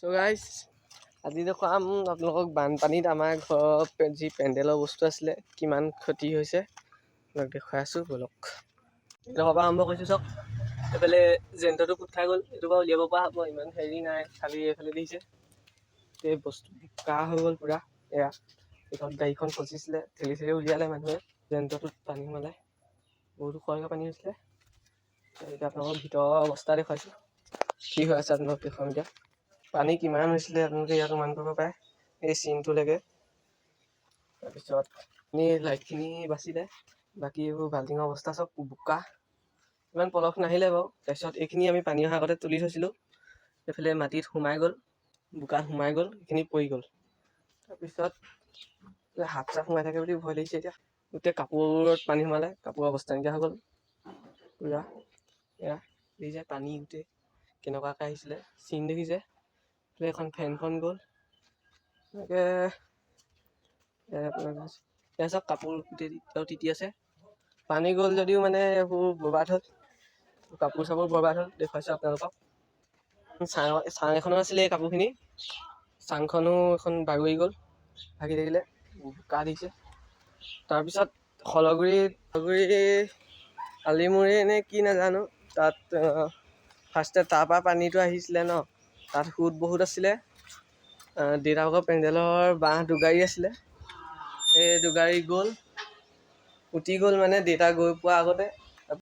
চ' guys আজি দেখুৱাম আপোনালোকক বানপানীত আমাৰ ঘৰৰ যি পেণ্ডেলৰ বস্তু আছিলে কিমান ক্ষতি হৈছে আপোনাক দেখুৱাই আছোঁ ব'লক। এইডোখৰ পৰা আৰম্ভ কৰিছোঁ চাওক। এইফালে জেণ্টৰটো পোট খাই গ'ল, এইটো পৰা উলিয়াব পৰা হ'ব, ইমান হেৰি নাই, খালি এইফালে দেখিছে এই বস্তু বোকা হৈ গ'ল পূৰা। এয়া এইখন গাড়ীখন ফচিছিলে, ঠেলি ঠেলি উলিয়ালে মানুহে, জেণ্টৰটোত পানী সোমালে, বহুতো খৰকৈ পানী হৈছিলে। এতিয়া আপোনালোকৰ ভিতৰৰ অৱস্থা দেখুৱাইছোঁ, কি হৈ আছে আপোনালোক দেখুৱাম এতিয়া। পানী কিমান হৈছিলে আপোনালোকে ইয়াত অনুমান কৰিব পাৰে, এই চিনটোলৈকে। তাৰপিছত লাইটখিনি বাচিলে, বাকী এইবোৰ বাল্টিঙৰ অৱস্থা চব বোকা, ইমান পলস নাহিলে বাৰু। তাৰপিছত এইখিনি আমি পানী অহাৰ আগতে তুলি থৈছিলোঁ, এইফালে মাটিত সোমাই গ'ল, বোকাত সোমাই গ'ল, এইখিনি পৰি গ'ল। তাৰপিছত হাত চাত সোমাই থাকে বুলি ভয় লাগিছে এতিয়া। গোটেই কাপোৰত পানী সোমালে, কাপোৰৰ অৱস্থা নাইকিয়া হৈ গ'ল পূৰা। এয়া দেখিছে পানী গোটেই কেনেকুৱাকৈ আহিছিলে, চিন দেখিছে। এখন ফেনখন গ'ল এনেকৈ, এয়া চব কাপোৰ গোটেই তিতি আছে। পানী গ'ল যদিও মানে এইবোৰ বৰবাদ হ'ল, কাপোৰ চাপোৰ বৰবাদ হ'ল, দেখুৱাইছোঁ আপোনালোকক। চাং এখনো আছিলে এই কাপোৰখিনি, চাংখনো এখন বাগৰি গ'ল, ভাগি থাকিলে, বোকা দিছে। তাৰপিছত শলগুৰি আলিমুৰি নে কি নাজানো, তাত ফাৰ্ষ্টে তাৰপৰা পানীটো আহিছিলে ন, তাত সুত বহুত আছিলে। দেউতাকৰ পেণ্ডেলৰ বাঁহ দুগাড়ী আছিলে, এই দুগাড়ী গ'ল, উটি গ'ল মানে দেউতা গৈ পোৱাৰ আগতে